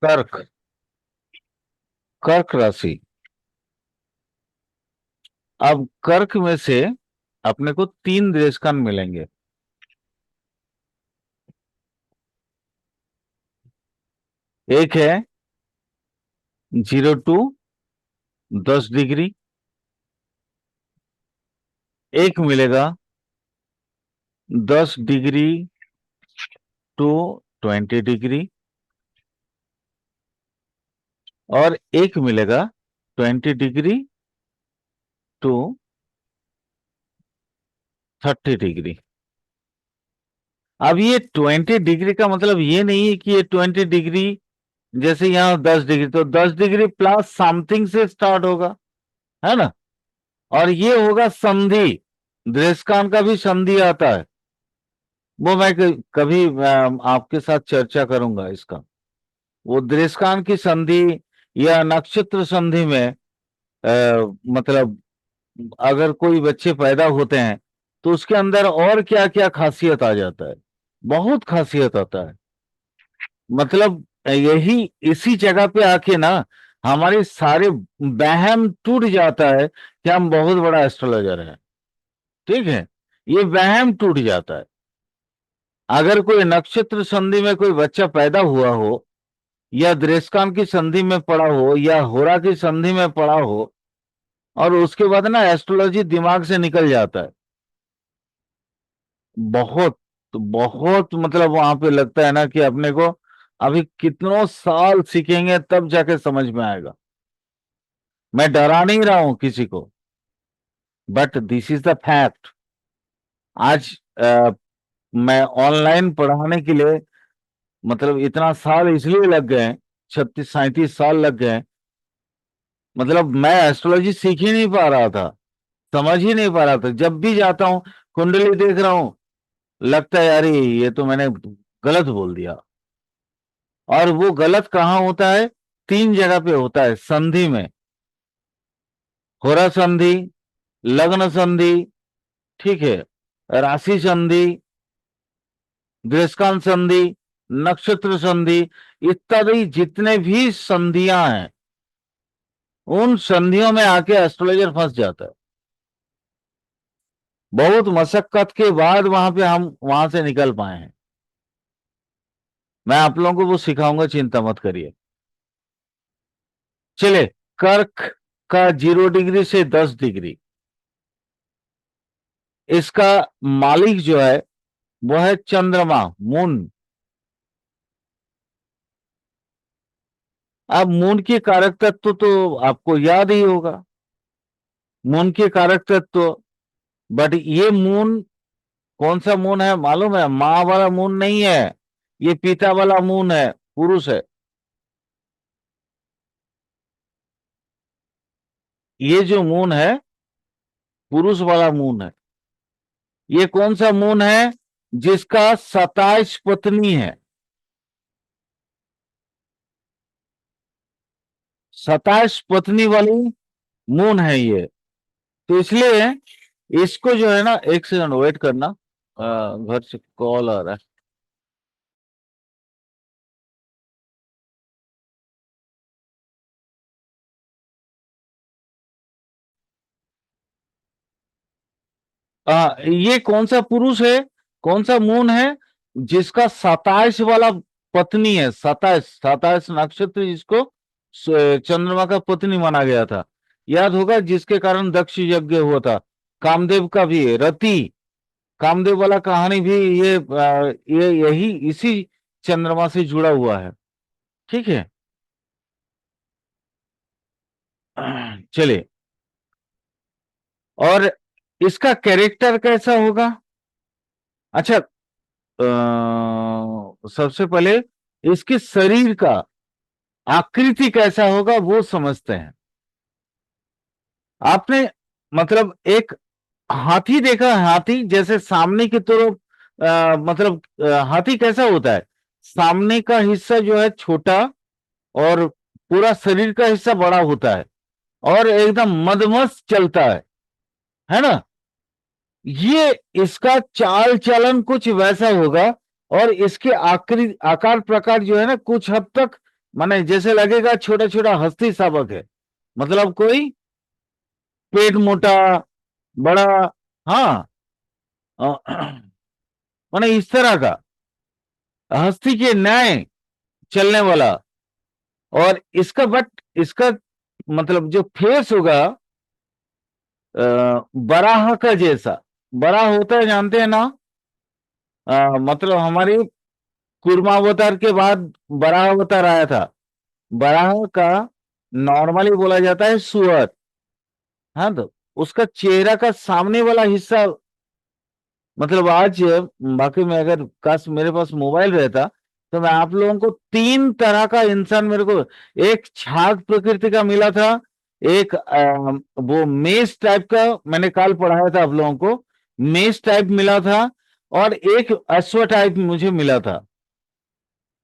कर्क, कर्क राशि। अब कर्क में से अपने को तीन देशकाल मिलेंगे। एक है 02 10 डिग्री। एक मिलेगा 10 डिग्री टू 20 डिग्री। और एक मिलेगा 20 डिग्री टू 30 डिग्री। अब ये 20 डिग्री का मतलब ये नहीं है कि ये 20 डिग्री, जैसे यहाँ 10 डिग्री, तो 10 डिग्री प्लस समथिंग से स्टार्ट होगा, है ना। और ये होगा संधि। दृष्टांत का भी संधि आता है, वो मैं कभी आपके साथ चर्चा करूंगा इसका। वो दृष्टांत की संधि या नक्षत्र संधि में मतलब अगर कोई बच्चे पैदा होते हैं तो उसके अंदर और क्या क्या खासियत आ जाता है। बहुत खासियत आता है। मतलब यही इसी जगह पे आके ना हमारे सारे वहम टूट जाता है कि हम बहुत बड़ा एस्ट्रोलॉजर है। ठीक है, ये वहम टूट जाता है। अगर कोई नक्षत्र संधि में कोई बच्चा पैदा हुआ हो, या दृष्टांत की संधि में पड़ा हो, या होरा की संधि में पड़ा हो, और उसके बाद ना एस्ट्रोलॉजी दिमाग से निकल जाता है। बहुत बहुत मतलब वहां पे लगता है ना कि अपने को अभी कितनों साल सीखेंगे तब जाके समझ में आएगा। मैं डरा नहीं रहा हूं किसी को, but this is the fact. आज मैं ऑनलाइन पढ़ाने के लिए मतलब इतना साल इसलिए लग गए, 36 37 साल लग गए। मतलब मैं एस्ट्रोलॉजी सीख ही नहीं पा रहा था, समझ ही नहीं पा रहा था। जब भी जाता हूँ कुंडली देख रहा हूँ, लगता है यार ये तो मैंने गलत बोल दिया। और वो गलत कहाँ होता है? तीन जगह पे होता है संधि में। होरा संधि, लग्न संधि, ठीक है, राशि संधि, दृष्टांत संधि, नक्षत्र संधि, इत्यादि जितने भी संधियां हैं, उन संधियों में आके एस्ट्रोलॉजर फंस जाता है। बहुत मशक्कत के बाद वहां पे हम वहां से निकल पाए हैं। मैं आप लोगों को वो सिखाऊंगा, चिंता मत करिए। चले, कर्क का 0 डिग्री से 10 डिग्री, इसका मालिक जो है वो है चंद्रमा, मून। अब मून के कारक तत्व तो आपको याद ही होगा, मून के कारक तत्व। बट ये मून कौन सा मून है मालूम है? माँ वाला मून नहीं है, ये पिता वाला मून है, पुरुष है। ये जो मून है पुरुष वाला मून है। ये कौन सा मून है? जिसका 27 पत्नी है। 27 पत्नी वाली मून है ये। तो इसलिए इसको जो है ना, एक सेकंड वेट करना, घर से कॉल आ रहा है। ये कौन सा पुरुष है, कौन सा मून है? जिसका 27 वाला पत्नी है। 27, 27 नक्षत्र जिसको चंद्रमा का पत्नी माना गया था। याद होगा, जिसके कारण दक्ष यज्ञ हुआ था। कामदेव का भी है, रति, कामदेव वाला कहानी भी ये यही इसी चंद्रमा से जुड़ा हुआ है। ठीक है। चलिए, और इसका कैरेक्टर कैसा होगा? अच्छा, सबसे पहले इसके शरीर का आकृति कैसा होगा वो समझते हैं। आपने मतलब एक हाथी देखा है? हाथी जैसे सामने की तरफ मतलब हाथी कैसा होता है? सामने का हिस्सा जो है छोटा, और पूरा शरीर का हिस्सा बड़ा होता है, और एकदम मदमस्त चलता है ना। ये इसका चाल चलन कुछ वैसा होगा। और इसके आकृति आकार प्रकार जो है ना कुछ हद तक माने जैसे लगेगा छोटा छोटा हस्ती शावक है, मतलब कोई पेट मोटा, बड़ा, हाँ, माने इस तरह का हस्ती के न्याय चलने वाला। और इसका बट इसका मतलब जो फेस होगा बराह का जैसा। बराह होता है जानते हैं ना, मतलब हमारी कूर्मावतार के बाद बराह अवतार आया था। बराह का नॉर्मली बोला जाता है सुअर। हाँ, तो उसका चेहरा का सामने वाला हिस्सा, मतलब आज बाकी में अगर काश मेरे पास मोबाइल रहता तो मैं आप लोगों को तीन तरह का इंसान मेरे को, एक छाग प्रकृति का मिला था, एक वो मेष टाइप का मैंने कल पढ़ाया था आप लोगों को, मेष टाइप मिला था, और एक अश्व टाइप मुझे मिला था।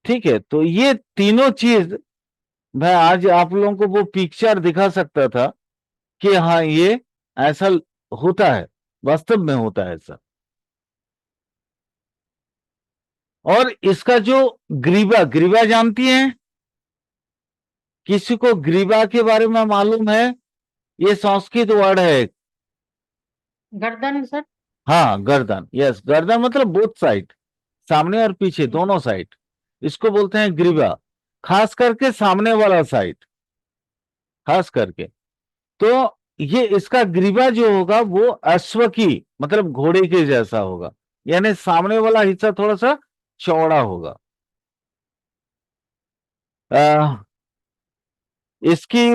ठीक है, तो ये तीनों चीज मैं आज आप लोगों को वो पिक्चर दिखा सकता था कि हाँ ये ऐसा होता है, वास्तव में होता है ऐसा। और इसका जो ग्रीवा, ग्रीवा जानती हैं? किसी को ग्रीवा के बारे में मालूम है? ये संस्कृत वर्ड है एक। गर्दन सर। हाँ, गर्दन, यस, गर्दन मतलब बोथ साइड, सामने और पीछे दोनों साइड, इसको बोलते हैं ग्रीवा। खास करके सामने वाला साइड, खास करके। तो ये इसका ग्रीवा जो होगा वो अश्व की, मतलब घोड़े के जैसा होगा, यानी सामने वाला हिस्सा थोड़ा सा चौड़ा होगा। आ, इसकी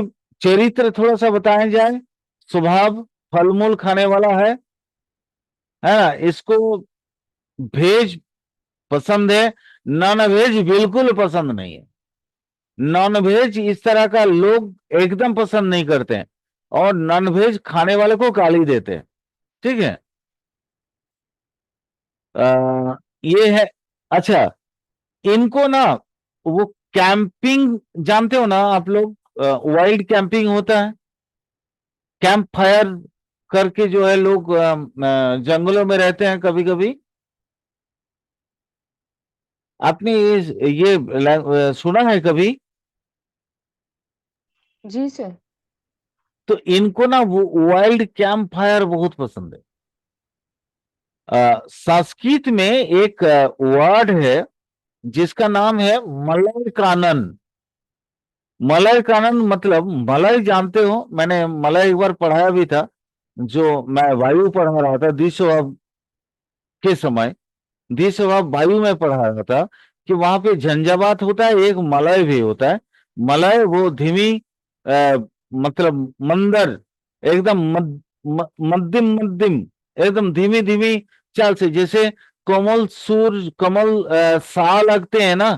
चरित्र थोड़ा सा बताया जाए। स्वभाव फल मूल खाने वाला है ना। इसको वेज पसंद है, नॉन वेज बिल्कुल पसंद नहीं है। नॉन वेज इस तरह का लोग एकदम पसंद नहीं करते हैं, और नॉन वेज खाने वाले को गाली देते हैं। ठीक है। ये है। अच्छा, इनको ना वो कैंपिंग जानते हो ना आप लोग, वाइल्ड कैंपिंग होता है, कैंप फायर करके जो है लोग जंगलों में रहते हैं कभी कभी। आपने ये सुना है कभी? जी सर। तो इनको ना वो वाइल्ड कैंप फायर बहुत पसंद है। संस्कृत में एक वर्ड है जिसका नाम है मलय कानन। मलय कानन मतलब, मलय जानते हो, मैंने मलय एक बार पढ़ाया भी था, जो मैं वायु पढ़ा रहा था द्विस्वभाव के समय। द्विस्वभाव वायु में पढ़ा रहा था कि वहां पे झंझावात होता है, एक मलय भी होता है। मलय वो धीमी, मतलब मंदर, एकदम मध्यम मध्यम, एकदम धीमी धीमी चाल से, जैसे कोमल सुर, कमल सा लगते हैं ना।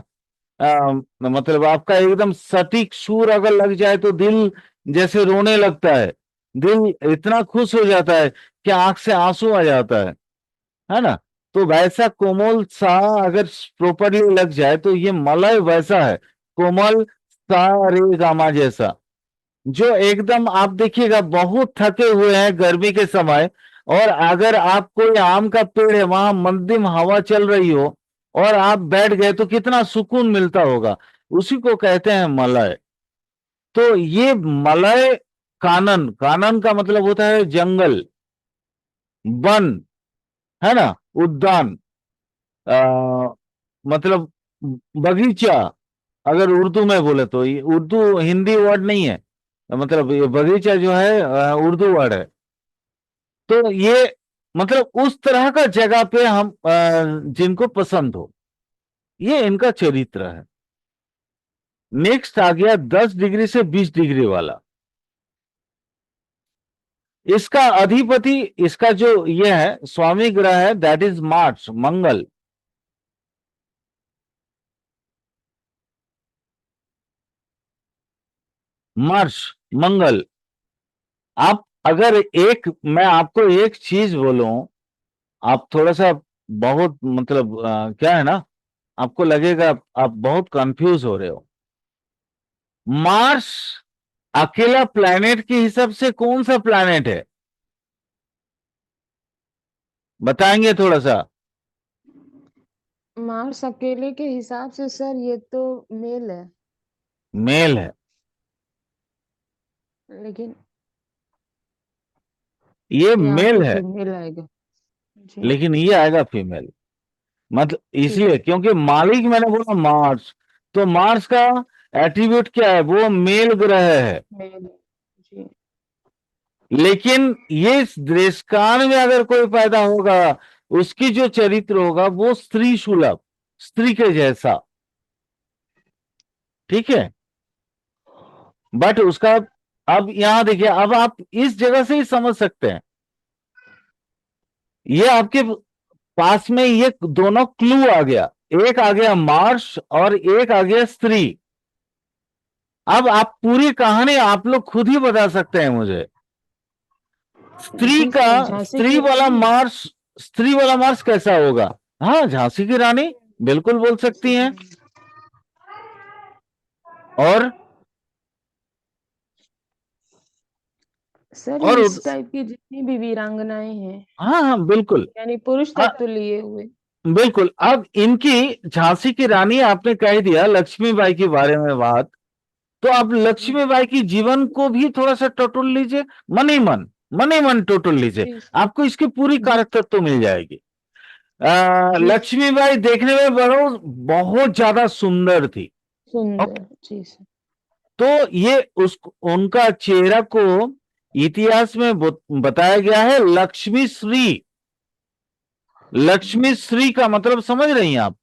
मतलब आपका एकदम सटीक सुर अगर लग जाए तो दिल जैसे रोने लगता है, दिल इतना खुश हो जाता है कि आंख से आंसू आ जाता है ना। तो वैसा कोमल सा अगर प्रॉपरली लग जाए तो ये मलय वैसा है, कोमल सा रे गामा जैसा, जो एकदम आप देखिएगा बहुत थके हुए हैं गर्मी के समय, और अगर आप कोई आम का पेड़ है वहां मध्यम हवा चल रही हो और आप बैठ गए तो कितना सुकून मिलता होगा, उसी को कहते हैं मलय। तो ये मलय कानन, कानन का मतलब होता है जंगल, वन, है ना, उद्यान, आ, मतलब बगीचा। अगर उर्दू में बोले तो ये उर्दू हिंदी वर्ड नहीं है, मतलब ये बगीचा जो है उर्दू वर्ड है। तो ये मतलब उस तरह का जगह पे हम जिनको पसंद हो, ये इनका चरित्र है। नेक्स्ट आ गया 10 डिग्री से 20 डिग्री वाला। इसका अधिपति, इसका जो ये है स्वामी ग्रह है, that is Mars, Mangal. Mars, Mangal. आप अगर एक, मैं आपको एक चीज बोलूं, आप थोड़ा सा बहुत मतलब क्या है ना, आपको लगेगा आप बहुत कंफ्यूज हो रहे हो। मार्स अकेला प्लैनेट के हिसाब से कौन सा प्लैनेट है, बताएंगे थोड़ा सा? मार्स अकेले के हिसाब से सर ये तो मेल है। मेल है, लेकिन ये यहाँ मेल तो है, फीमेल आएगा। जी लेकिन ये आएगा फीमेल। मतलब ठीक है। इसलिए क्योंकि मालिक मैंने बोला मार्स, तो मार्स का एट्रीब्यूट क्या है, वो मेल ग्रह है। मेल है। जी लेकिन ये देशकाल में अगर कोई पैदा होगा, उसकी जो चरित्र होगा वो स्त्री सुलभ, स्त्री के जैसा, ठीक है। बट उसका, अब यहां देखिए, अब आप इस जगह से ही समझ सकते हैं, ये आपके पास में ये दोनों क्लू आ गया, एक आ गया मार्स और एक आ गया स्त्री। अब आप पूरी कहानी आप लोग खुद ही बता सकते हैं मुझे, स्त्री जी का, सर, झांसी स्त्री की वाला रानी। मार्स, स्त्री वाला मार्स कैसा होगा? हाँ, झांसी की रानी बिल्कुल बोल झांसी सकती की हैं। रानी। और सर और इस टाइप की जितनी भी वीरांगनाएं हैं, हाँ हाँ बिल्कुल। यानी पुरुष हाँ तत्व लिए हुए। बिल्कुल। अब इनकी झांसी की रानी आपने कह दिया लक्ष्मीबाई के बारे में बात, तो आप जी लक्ष्मीबाई की जीवन को भी थोड़ा सा टटोल लीजिए, मन ही मन, मन ही मन टटोल लीजिए, जी आपको इसकी पूरी जी कारकतत्व तो मिल जाएगी। जी लक्ष्मीबाई देखने में बहुत ज्यादा सुंदर थी। सुंदर। जी सर। तो ये उस उनका चेहरा को इतिहास में बताया गया है लक्ष्मी श्री। लक्ष्मी श्री का मतलब समझ रही हैं आप?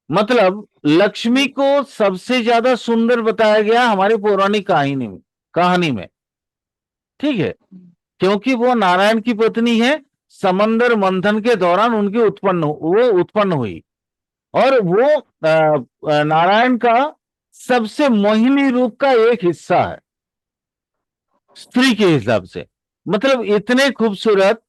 मतलब लक्ष्मी जी को सबसे ज्यादा सुंदर बताया गया हमारी पौराणिक कहानी में, ठीक है। क्योंकि वो नारायण की पत्नी है, समंदर मंथन के दौरान वो उत्पन्न हुई, और वो नारायण का सबसे मोहिनी रूप का एक हिस्सा है, स्त्री के हिसाब से। मतलब इतने खूबसूरत,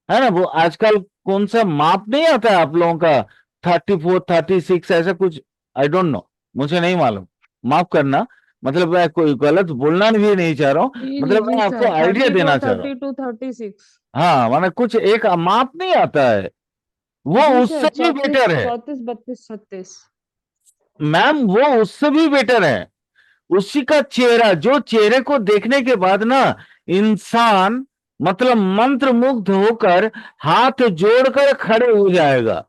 है ना। वो आजकल कौन सा माप नहीं आता है आप लोगों का, 34 36 ऐसा कुछ, आई डोंट नो, मुझे नहीं मालूम, माफ करना। मतलब मैं कोई गलत बोलना भी नहीं चाह रहा हूं, जी जी मतलब जी मैं आपको सर, आइडिया 34 देना चाह रहा हूं। 32 36। हाँ, माने कुछ एक माप नहीं आता है, वो जी उससे सर, भी 34 बेटर है। 34 32 36। मैम वो उससे भी बेटर है। उसी का चेहरा, जो चेहरे को देखने के बाद ना इंसान मतलब मंत्र मुग्ध होकर हाथ जोड़कर खड़े हो जाएगा।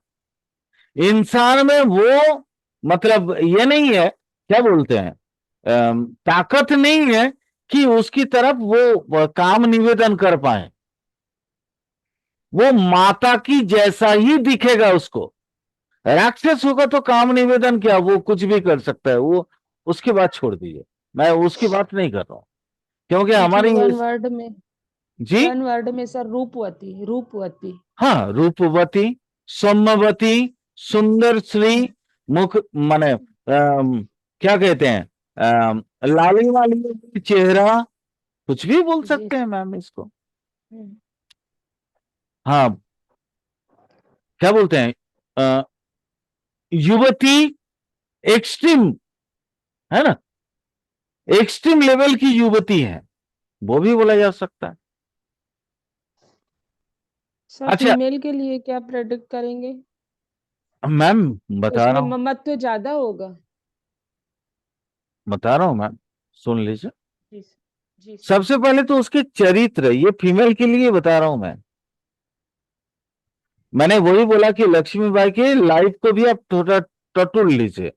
इंसान में वो, मतलब ये नहीं है, क्या बोलते हैं, ताकत नहीं है कि उसकी तरफ वो काम निवेदन कर पाए। वो माता की जैसा ही दिखेगा उसको। राक्षस होगा तो काम निवेदन क्या, वो कुछ भी कर सकता है वो, उसकी बात छोड़ दीजिए, मैं उसकी बात नहीं कर रहा हूं, क्योंकि जी हमारी वन वर्ड में, जी, वन वर्ड में सर, रूपवती रूपवती। हाँ, रूपवती, सौम्यवती, सुंदर श्री, मुख माने क्या कहते हैं, लाली वाली चेहरा, कुछ भी बोल जी सकते हैं मैम इसको। हम्म, हाँ, क्या बोलते हैं, अ, युवती, एक्सट्रीम, है ना, एक्सट्रीम लेवल की युवती है, वो भी बोला जा सकता है। सर अच्छा फीमेल के लिए क्या प्रेडिक्ट करेंगे? मैम, बता उसमें रहा हूं, ममत्व ज्यादा होगा? बता रहा हूं मैम, सुन लीजिए। जी सर। जी सर। सबसे पहले तो उसके चरित्र, ये फीमेल के लिए बता रहा हूं मैं। मैंने वही बोला कि लक्ष्मीबाई के लाइफ को भी आप थोड़ा टटोल लीजिए,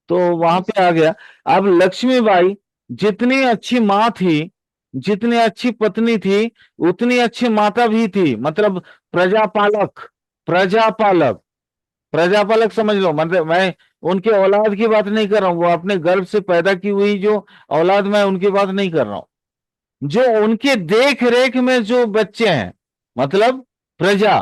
तो वहां जी पे सर। आ गया। अब लक्ष्मीबाई जितनी अच्छी माँ थी, जितनी अच्छी पत्नी थी, उतनी अच्छी माता भी थी। मतलब प्रजापालक, प्रजापालक, प्रजापालक समझ लो। मतलब मैं उनके औलाद की बात नहीं कर रहा हूं, वो अपने गर्भ से पैदा की हुई जो औलाद, मैं उनकी बात नहीं कर रहा हूं। जो उनके देख रेख में जो बच्चे हैं, मतलब प्रजा,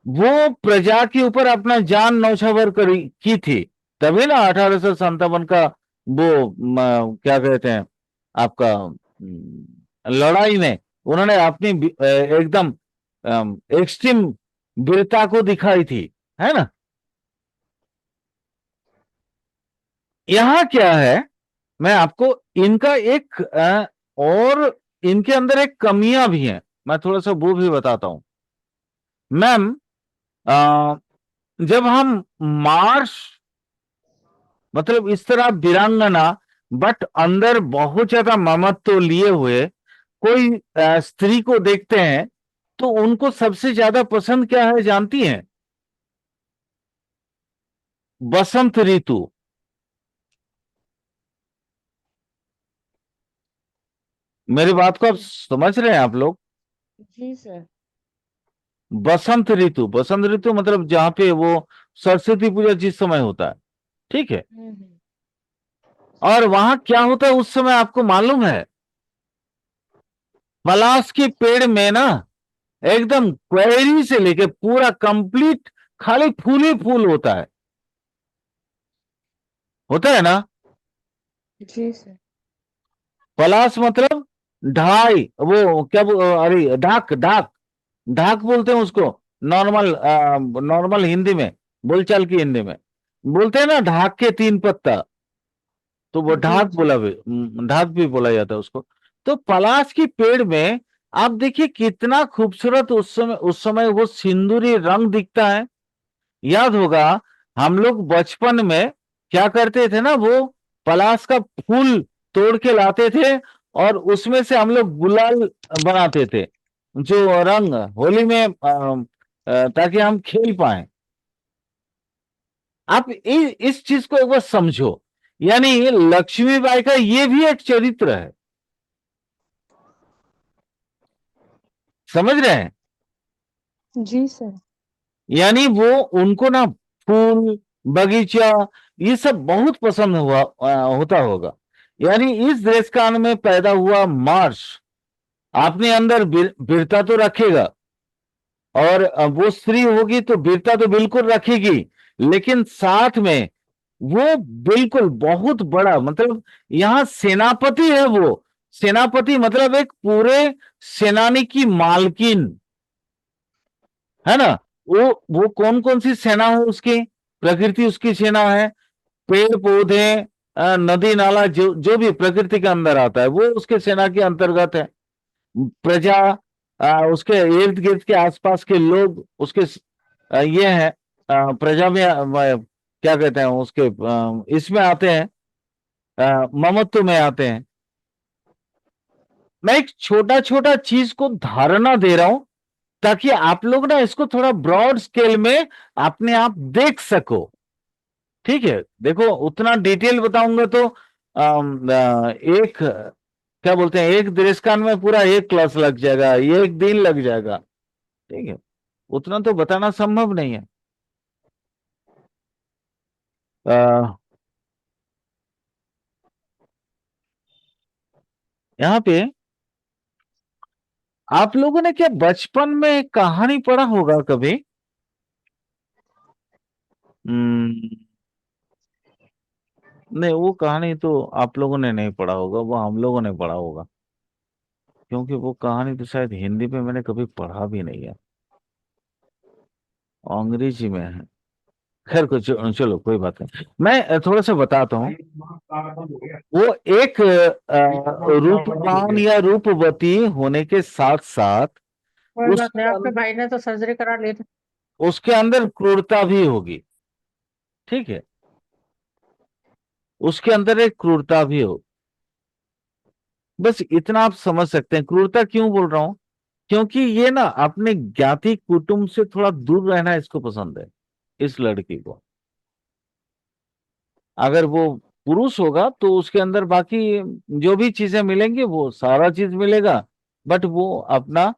वो प्रजा के ऊपर अपना जान नौछावर करी की थी। तभी ना 1857 का वो क्या कहते हैं आपका, लड़ाई में उन्होंने अपनी एकदम एक्सट्रीम वीरता को दिखाई थी, है ना। यहां क्या है, मैं आपको इनका एक और इनके अंदर एक कमियां भी हैं, मैं थोड़ा सा वो भी बताता हूं मैम। जब हम मार्स मतलब इस तरह वीरांगना, बट अंदर बहुत ज्यादा ममत्व लिए हुए कोई स्त्री को देखते हैं तो उनको सबसे ज्यादा पसंद क्या है जानती हैं? बसंत ऋतु। मेरी बात को आप समझ रहे हैं आप लोग? जी सर। बसंत ऋतु, बसंत ऋतु मतलब जहां पे वो सरस्वती पूजा जिस समय होता है, ठीक है। हम्म। और वहां क्या होता है उस समय आपको मालूम है? पलाश के पेड़ में ना एकदम क्वेरी से लेके पूरा कंप्लीट खाली फूल ही फूल होता है ना। जी सर। पलाश मतलब ढाई, वो क्या अरे ढाक ढाक, ढाक बोलते हैं उसको। नॉर्मल नॉर्मल हिंदी में, बोलचाल की हिंदी में बोलते हैं ना, ढाक के 3 पत्ता, तो वो जी ढाक जी। ढाक भी बोला जाता है उसको। तो पलाश की पेड़ में आप देखिए कितना खूबसूरत उस समय वो सिंदूरी रंग दिखता है। याद होगा हम लोग बचपन में क्या करते थे ना, वो पलाश का फूल तोड़ के लाते थे और उसमें से हम लोग गुलाल बनाते थे, जो रंग होली में ताकि हम खेल पाए। आप इस चीज को एक बार समझो, यानी लक्ष्मीबाई का ये भी एक चरित्र है, समझ रहे हैं? जी सर। यानी वो उनको ना फूल, बगीचा, ये सब बहुत पसंद होता होगा। यानी इस देश काल में पैदा हुआ मार्स अपने अंदर वीरता तो रखेगा, और वो स्त्री होगी तो वीरता तो बिल्कुल रखेगी, लेकिन साथ में वो बिल्कुल बहुत बड़ा, मतलब यहां सेनापति है वो। सेनापति मतलब एक पूरे सेनानी की मालकिन, है ना। वो कौन कौन सी सेना है उसकी? प्रकृति उसकी सेना है, पेड़ पौधे, नदी नाला, जो भी प्रकृति के अंदर आता है वो उसके सेना के अंतर्गत है। प्रजा, उसके इर्द गिर्द के आसपास के लोग उसके ये है, प्रजा में क्या कहते हैं उसके, इसमें आते हैं, ममत्व में आते हैं। मैं एक छोटा छोटा चीज को धारणा दे रहा हूं ताकि आप लोग ना इसको थोड़ा ब्रॉड स्केल में अपने आप देख सको। ठीक है, देखो उतना डिटेल बताऊंगा तो एक क्या बोलते हैं, एक दृष्टांत में पूरा एक क्लास लग जाएगा, एक दिन लग जाएगा। ठीक है, उतना तो बताना संभव नहीं है। अ, यहाँ पे आप लोगों ने क्या बचपन में कहानी पढ़ा होगा कभी? हम्म, नहीं, वो कहानी तो आप लोगों ने नहीं पढ़ा होगा, वो हम लोगों ने पढ़ा होगा, क्योंकि वो कहानी तो शायद हिंदी में मैंने कभी पढ़ा भी नहीं है, अंग्रेजी में है। खैर कुछ, चलो कोई बात नहीं, मैं थोड़ा सा बताता हूँ। वो एक रूपवान या रूपवती होने के साथ साथ कोई बात नहीं, उसके आपके भाई ने तो सर्जरी करा ली थी। उसके अंदर क्रूरता भी होगी। ठीक है, उसके अंदर एक क्रूरता भी हो, बस इतना आप समझ सकते हैं। क्रूरता क्यों बोल रहा हूं? क्योंकि ये ना अपने ज्ञाति कुटुंब से थोड़ा दूर रहना इसको पसंद है, इस लड़की को। अगर वो पुरुष होगा तो उसके अंदर बाकी जो भी चीजें मिलेंगी वो सारा चीज मिलेगा, बट वो अपना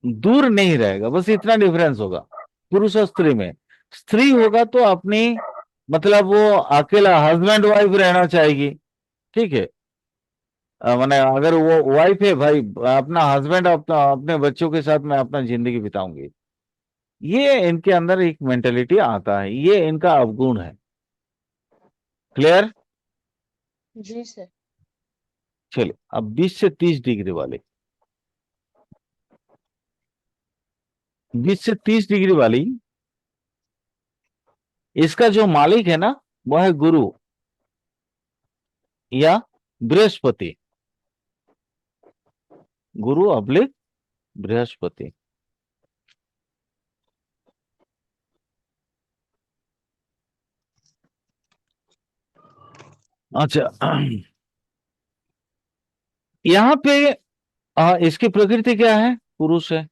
दूर नहीं रहेगा, बस इतना डिफरेंस होगा पुरुष और स्त्री में। स्त्री होगा तो अपनी, मतलब वो अकेला हस्बैंड वाइफ रहना चाहेगी। ठीक है, माने अगर वो वाइफ है, भाई अपना हस्बैंड, अपने बच्चों के साथ मैं अपना जिंदगी बिताऊंगी। ये इनके अंदर एक मेंटेलिटी आता है, ये इनका अवगुण है। क्लियर? जी सर। चलिए अब 20 से 30 डिग्री वाले, 20 से 30 डिग्री वाली, इसका जो मालिक है ना वो है गुरु या बृहस्पति। गुरु अब्लिक बृहस्पति। अच्छा, यहाँ पे इसकी प्रकृति क्या है? पुरुष है।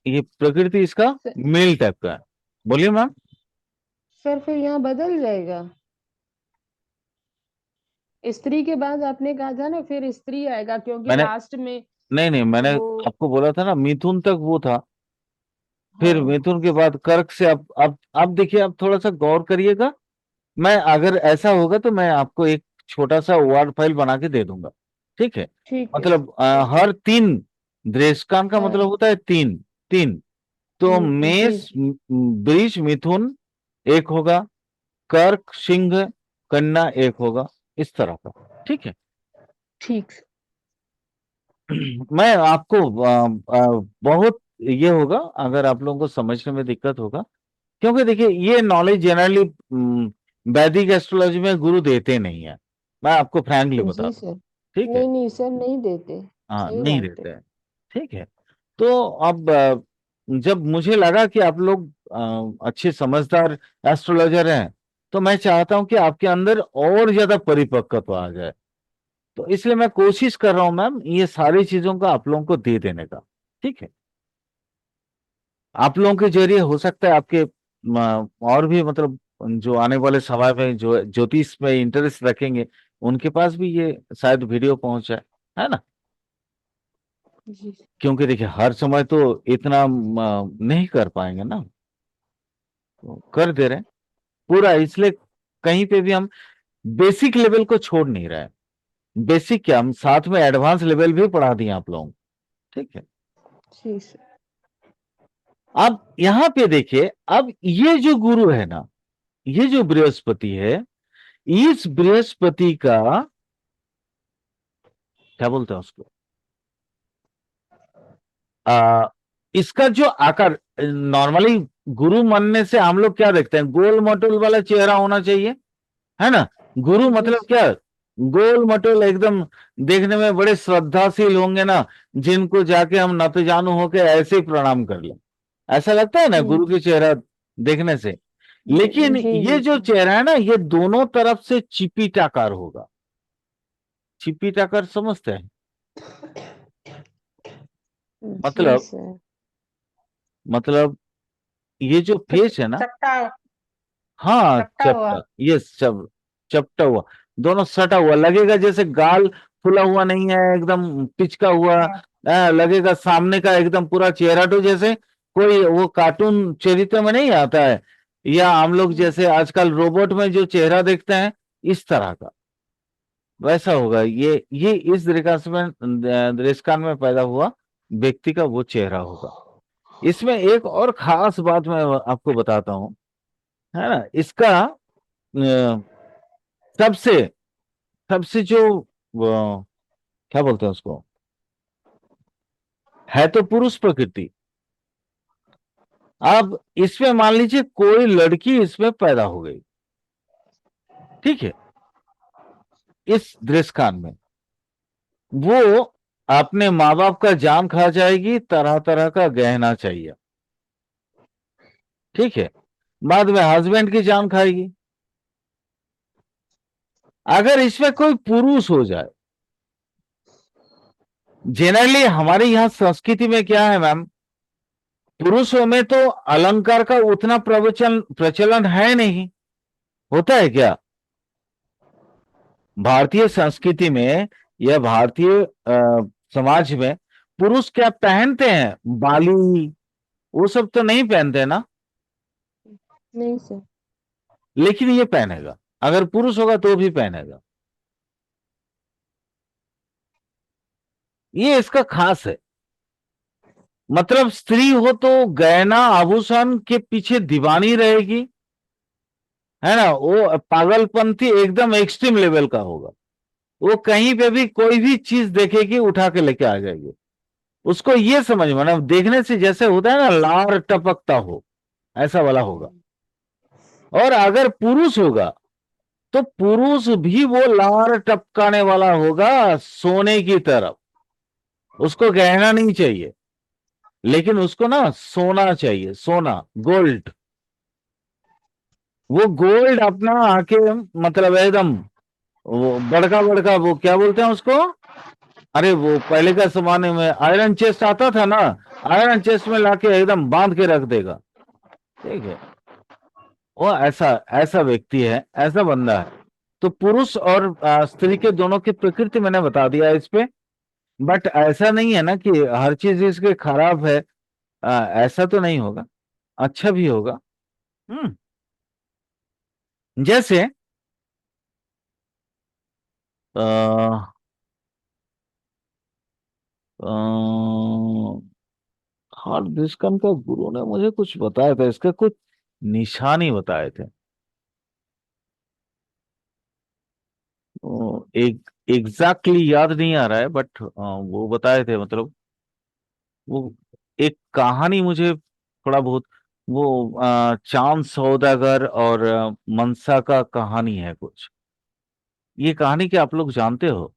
ये प्रकृति इसका सर मेल टाइप का है। बोलिए मैम। सर, फिर यहाँ बदल जाएगा। स्त्री के बाद आपने कहा था ना फिर स्त्री आएगा, क्योंकि मैंने लास्ट में नहीं नहीं, मैंने वो। आपको बोला था ना, मिथुन तक वो था, फिर हाँ। मिथुन के बाद कर्क से अब देखिए, आप थोड़ा सा गौर करिएगा। मैं अगर ऐसा होगा तो मैं आपको एक छोटा सा वर्ड फाइल बना के दे दूंगा। ठीक है? ठीक है। मतलब हर तीन, दृष्टान का मतलब हाँ। होता है तीन। तीन, तो जी। मेष वृष मिथुन एक होगा, कर्क सिंह कन्या एक होगा, इस तरह का। ठीक है? ठीक। मैं आपको बहुत ये होगा अगर आप लोगों को समझने में दिक्कत होगा, क्योंकि देखिए ये नॉलेज जनरली वैदिक एस्ट्रोलॉजी में गुरु देते नहीं है। मैं आपको फ्रैंकली बता जी दूं। सर। ठीक है? नहीं नहीं सर, नहीं देते। हाँ, सही नहीं बात है। देते हैं। ठीक है? तो अब जब मुझे लगा कि आप लोग अच्छे समझदार एस्ट्रोलॉजर हैं, तो मैं चाहता हूं कि आपके अंदर और ज्यादा परिपक्वता आ जाए। तो इसलिए मैं कोशिश कर रहा हूं मैम, ये सारी चीजों का आप लोगों को दे देने का। ठीक है? आप लोगों के जरिए हो सकता है आपके और भी मतलब जो आने वाले समय में जो ज्योतिष में इंटरेस्ट रखेंगे, उनके पास भी ये शायद वीडियो पहुंच जाए, है ना? जी। क्योंकि देखिए हर समय तो इतना नहीं कर पाएंगे ना, तो कर दे रहे हैं पूरा। इसलिए कहीं पे भी हम बेसिक लेवल को छोड़ नहीं रहे हैं। बेसिक क्या, हम साथ में एडवांस लेवल भी पढ़ा दिए आप लोगों को। ठीक है? जी सर। अब यहां पे देखिए, अब ये जो गुरु है ना, ये जो बृहस्पति है, इस बृहस्पति का क्या बोलते हैं उसको, आ, इसका जो आकार, नॉर्मली गुरु मानने से हम लोग क्या देखते हैं, गोल मटोल वाला चेहरा होना चाहिए, है ना? गुरु जी मतलब क्या, गोल मटोल एकदम, देखने में बड़े श्रद्धाशील होंगे ना, जिनको जाके हम नत जानू होके ऐसे ही प्रणाम कर लें। ऐसा लगता है ना गुरु के चेहरा देखने से। लेकिन जी ये जी जो सर। चेहरा है ना, ये दोनों तरफ से चिपीटाकार होगा। चिपीटाकार समझते हैं? जी मतलब सर। मतलब ये जो फेस है ना, चपटा हाँ चपटा हुआ। चपटा, यस, चपटा हुआ, दोनों सटा हुआ लगेगा, जैसे गाल फुला हुआ नहीं है, एकदम पिचका हुआ। हाँ। लगेगा सामने का एकदम पूरा चेहरा, तो जैसे कोई वो कार्टून चरित्र में नहीं आता है, या हम लोग जैसे आजकल रोबोट में जो चेहरा देखते हैं, इस तरह का वैसा होगा। ये इस दृष्टान में पैदा हुआ व्यक्ति का वो चेहरा होगा। इसमें एक और खास बात मैं आपको बताता हूं, है ना? इसका सबसे सबसे जो क्या बोलते हैं उसको, है तो पुरुष प्रकृति। अब इसमें मान लीजिए कोई लड़की इसमें पैदा हो गई, ठीक है, इस दृष्टान में, वो अपने माँ बाप का जान खा जाएगी, तरह तरह का गहना चाहिए, ठीक है, बाद में हस्बैंड की जान खाएगी। अगर इसमें कोई पुरुष हो जाए, जनरली हमारे यहां संस्कृति में क्या है मैम, पुरुषों में तो अलंकार का उतना प्रवचन प्रचलन है नहीं, होता है क्या? भारतीय संस्कृति में या भारतीय समाज में पुरुष क्या पहनते हैं? बाली, वो सब तो नहीं पहनते ना। नहीं सर। लेकिन ये पहनेगा, अगर पुरुष होगा तो भी पहनेगा। ये इसका खास है। मतलब स्त्री हो तो गहना आभूषण के पीछे दीवानी रहेगी, है ना? वो पागलपंथी एकदम एक्सट्रीम लेवल का होगा। वो कहीं पे भी कोई भी चीज देखेगी उठा के लेके आ जाएगी। उसको ये समझ में ना, देखने से जैसे होता है ना लार टपकता हो, ऐसा वाला होगा। और अगर पुरुष होगा तो पुरुष भी वो लार टपकाने वाला होगा, सोने की तरफ। उसको गहना नहीं चाहिए, लेकिन उसको ना सोना चाहिए, सोना, गोल्ड। वो गोल्ड अपना आके मतलब एकदम वो बड़का बड़का वो क्या बोलते हैं उसको, अरे वो पहले का जमाने में आयरन चेस्ट आता था ना, आयरन चेस्ट में लाके एकदम बांध के रख देगा। ठीक है, वो ऐसा ऐसा व्यक्ति है, ऐसा बंदा है। तो पुरुष और स्त्री के दोनों की प्रकृति मैंने बता दिया इस पे। बट ऐसा नहीं है ना कि हर चीज इसके खराब है, ऐसा तो नहीं होगा, अच्छा भी होगा। हम्म जैसे हार्ड डिस्कन का गुरु ने मुझे कुछ बताया था, इसके कुछ निशानी बताए थे। एक एग्जैक्टली याद नहीं आ रहा है, बट वो बताए थे, मतलब वो एक कहानी मुझे थोड़ा बहुत, वो चांद सौदागर और मनसा का कहानी है कुछ। ये कहानी क्या आप लोग जानते हो?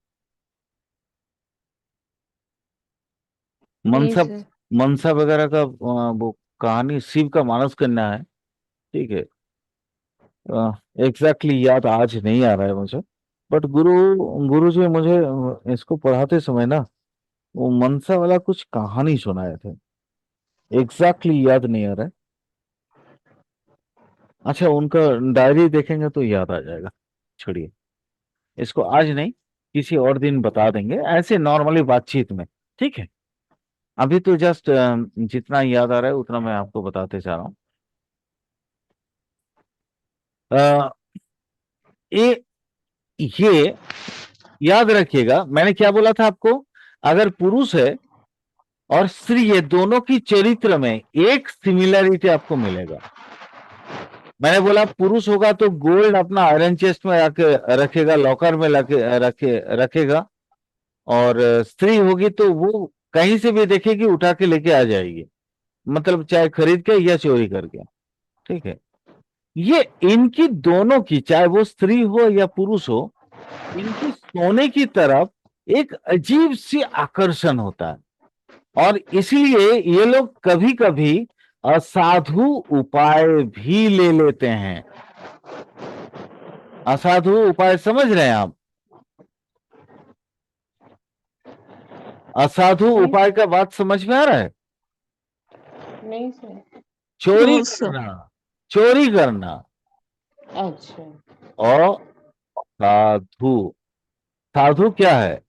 नहीं मनसा, सर। मनसा वगैरह का वो कहानी शिव का मानस कन्या है। ठीक है, एग्जैक्टली याद आज नहीं आ रहा है मुझे, बट गुरु जी मुझे इसको पढ़ाते समय ना वो मनसा वाला कुछ कहानी सुनाए थे, एग्जैक्टली याद नहीं आ रहा है। अच्छा, उनका डायरी देखेंगे तो याद आ जाएगा। छोड़िए, इसको आज नहीं, किसी और दिन बता देंगे, ऐसे नॉर्मली बातचीत में। ठीक है, अभी तो जस्ट जितना याद आ रहा है उतना मैं आपको बताते जा रहा हूँ। अ, ये ये याद रखिएगा, मैंने क्या बोला था आपको, अगर पुरुष है और स्त्री है, दोनों की चरित्र में एक सिमिलरिटी आपको मिलेगा। मैंने बोला पुरुष होगा तो गोल्ड अपना आयरन चेस्ट में रखेगा, लॉकर में रखेगा। और स्त्री होगी तो वो कहीं से भी देखेगी उठा के लेके आ जाएगी, मतलब चाहे खरीद के या चोरी करके। ठीक है, ये इनकी दोनों की, चाहे वो स्त्री हो या पुरुष हो, इनकी सोने की तरफ एक अजीब सी आकर्षण होता है। और इसलिए ये लोग कभी कभी असाधु उपाय भी ले लेते हैं। असाधु उपाय समझ रहे हैं आप? असाधु जी उपाय का बात समझ में आ रहा है? नहीं सर। चोरी नो सर। करना, चोरी करना। अच्छा। असाधु, साधु क्या है?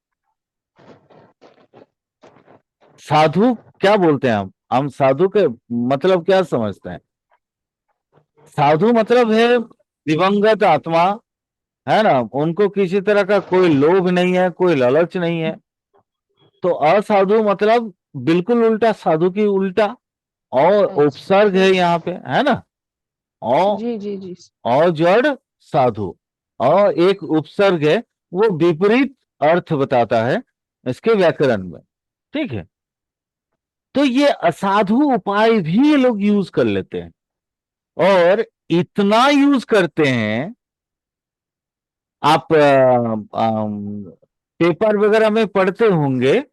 साधु क्या बोलते हैं हम साधु के मतलब क्या समझते हैं? साधु मतलब है दिवंगत आत्मा, है ना, उनको किसी तरह का कोई लोभ नहीं है, कोई लालच नहीं है। तो असाधु मतलब बिल्कुल उल्टा, साधु की उल्टा। और उपसर्ग अच्छा। है यहाँ पे, है ना, और जी जी जी। जड़ साधु, और एक उपसर्ग है, वो विपरीत अर्थ बताता है इसके व्याकरण में। ठीक है, तो ये असाधु उपाय भी ये लोग यूज कर लेते हैं, और इतना यूज करते हैं। आप पेपर वगैरह में पढ़ते होंगे,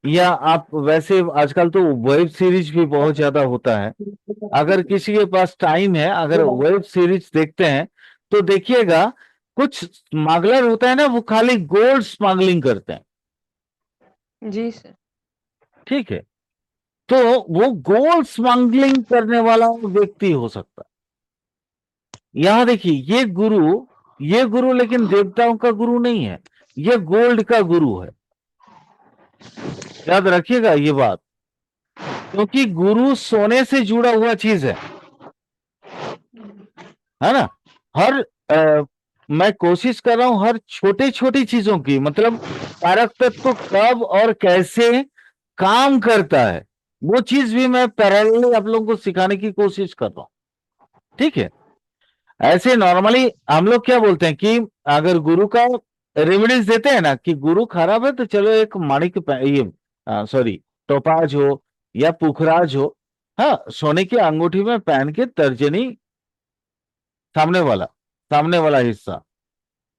या आप वैसे आजकल तो वेब सीरीज भी बहुत ज्यादा होता है। अगर किसी के पास टाइम है, अगर वेब सीरीज देखते हैं, तो देखिएगा कुछ स्मगलर होता है ना, वो खाली गोल्ड स्मगलिंग करते हैं। जी सर। ठीक है, तो वो गोल्ड स्मगलिंग करने वाला व्यक्ति हो सकता है। यहां देखिए, ये गुरु लेकिन देवताओं का गुरु नहीं है, ये गोल्ड का गुरु है। याद रखिएगा ये बात, क्योंकि गुरु सोने से जुड़ा हुआ चीज है ना। हर मैं कोशिश कर रहा हूं हर छोटे छोटी चीजों की, मतलब कारक तत्व कब और कैसे काम करता है, वो चीज भी मैं पैरेलली आप लोगों को सिखाने की कोशिश कर रहा हूं। ठीक है, ऐसे नॉर्मली हम लोग क्या बोलते हैं कि अगर गुरु का रेमेडीज देते हैं ना, कि गुरु खराब है तो चलो एक माणिक ये सॉरी टोपाज हो या पुखराज हो, हाँ, सोने की अंगूठी में पहन के तर्जनी, सामने वाला सामने वाला हिस्सा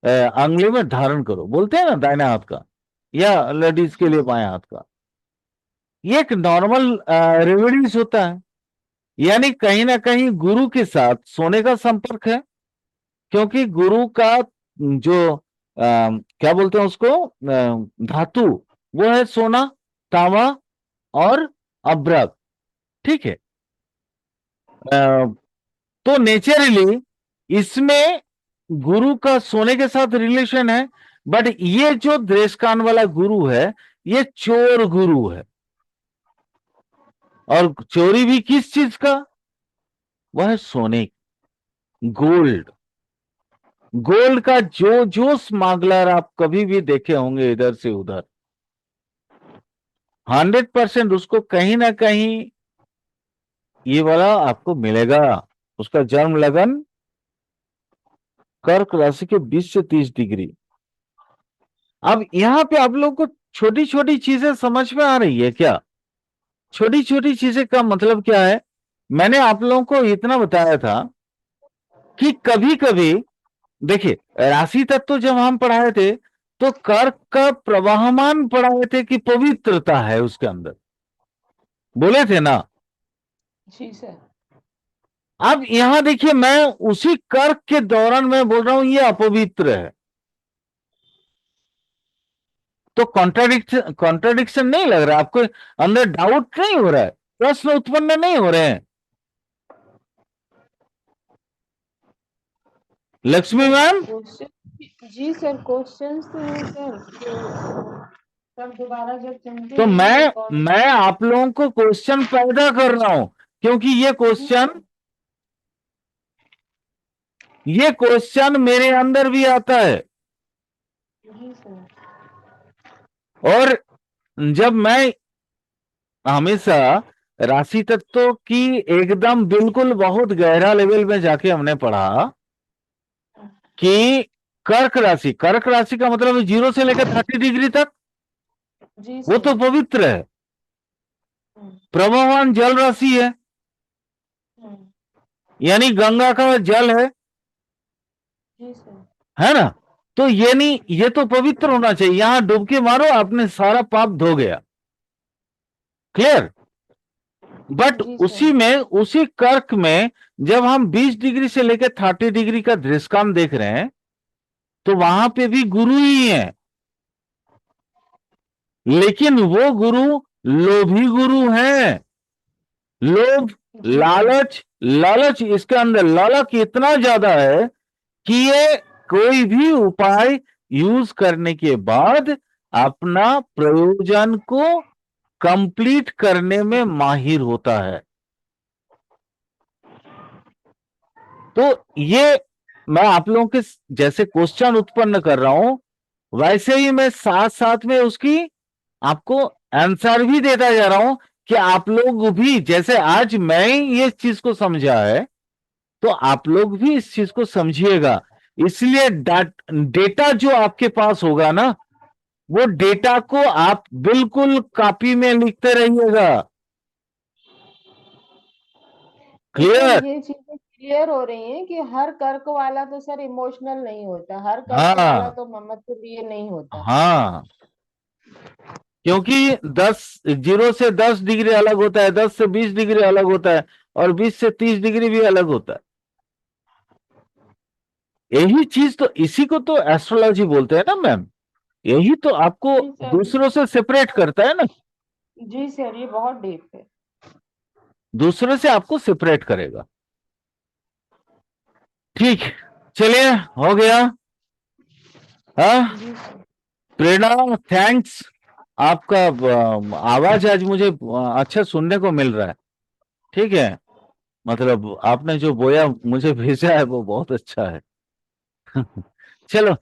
अंगुली में धारण करो, बोलते हैं ना, दाहिने हाथ का, या लेडीज के लिए बाएं हाथ का। ये एक नॉर्मल रेमेडीज होता है, यानी कहीं ना कहीं गुरु के साथ सोने का संपर्क है, क्योंकि गुरु का जो क्या बोलते हैं उसको, धातु, वो है सोना, तांबा और अभ्रक। ठीक है। तो नेचुरली इसमें गुरु का सोने के साथ रिलेशन है, बट ये जो द्रेशकान वाला गुरु है ये चोर गुरु है। और चोरी भी किस चीज का? वह है सोने, गोल्ड। गोल्ड का जो जो स्मगलर आप कभी भी देखे होंगे इधर से उधर, 100% उसको कहीं ना कहीं ये वाला आपको मिलेगा। उसका जन्म लगन कर्क राशि के 20 से 30 डिग्री। अब यहां पे आप लोगों को छोटी छोटी चीजें समझ में आ रही है क्या? छोटी छोटी चीजें का मतलब क्या है? मैंने आप लोगों को इतना बताया था कि कभी कभी देखिए, राशि तत्व जब हम पढ़ाए थे तो कर्क का प्रवाहमान पढ़ाए थे कि पवित्रता है उसके अंदर, बोले थे ना। जी सर। अब यहां देखिए, मैं उसी कर्क के दौरान मैं बोल रहा हूं ये अपवित्र है, तो कॉन्ट्राडिक्शन नहीं लग रहा आपको? अंदर डाउट नहीं हो रहा है? प्रश्न उत्पन्न नहीं हो रहे हैं? लक्ष्मी मैम, क्वेश्चन जी सर, क्वेश्चंस तो हैं सर, सब दोबारा जब चलते तो हैं मैं आप लोगों को क्वेश्चन पैदा कर रहा हूं, क्योंकि ये क्वेश्चन मेरे अंदर भी आता है। जी सर। और जब मैं हमेशा राशि तत्व की एकदम बिल्कुल बहुत गहरा लेवल में जाके हमने पढ़ा कि कर्क राशि का मतलब 0 से लेकर 30 डिग्री तक जी वो सर। तो पवित्र है, प्रवाहमान जल राशि है, यानी गंगा का जल जी सर। है ना? तो ये नहीं, ये तो पवित्र होना चाहिए। यहां डुबकी मारो, आपने सारा पाप धो गया। क्लियर? बट जी सर। उसी में, उसी कर्क में जब हम 20 डिग्री से लेकर 30 डिग्री का दृष्टांत देख रहे हैं तो वहां पे भी गुरु ही है, लेकिन वो गुरु लोभी गुरु है। लोभ, जी लालच, लालच इसके अंदर लालच इतना ज्यादा है कि ये कोई भी उपाय यूज करने के बाद अपना प्रयोजन को कंप्लीट करने में माहिर होता है। तो ये मैं आप लोगों के जैसे क्वेश्चन उत्पन्न कर रहा हूं, वैसे ही मैं साथ साथ में उसकी आपको आंसर भी देता जा रहा हूं कि आप लोग भी, जैसे आज मैं ये चीज को समझा है तो आप लोग भी इस चीज को समझिएगा। इसलिए डेटा जो आपके पास होगा ना, वो डेटा को आप बिल्कुल कॉपी में लिखते रहिएगा। तो सर क्लियर? ये चीजें क्लियर हो रही हैं कि हर कर्क वाला तो सर इमोशनल नहीं होता, हर कर्क वाला हाँ तो मम्मत के लिए नहीं होता। हाँ, क्योंकि 0 से 10 डिग्री अलग होता है, 10 से 20 डिग्री अलग होता है, और 20 से 30 डिग्री भी अलग होता है। यही चीज तो, इसी को तो एस्ट्रोलॉजी बोलते हैं ना मैम। यही तो आपको जी सर। दूसरों से सेपरेट करता है ना, जी सर, ये बहुत डीप है। दूसरों से आपको सेपरेट करेगा। ठीक, चलिए, हो गया। हाँ, जी सर। प्रेरणा, थैंक्स। आपका आवाज आज मुझे अच्छा सुनने को मिल रहा है। ठीक है, मतलब आपने जो बोया मुझे भेजा है वो बहुत अच्छा है। चलो,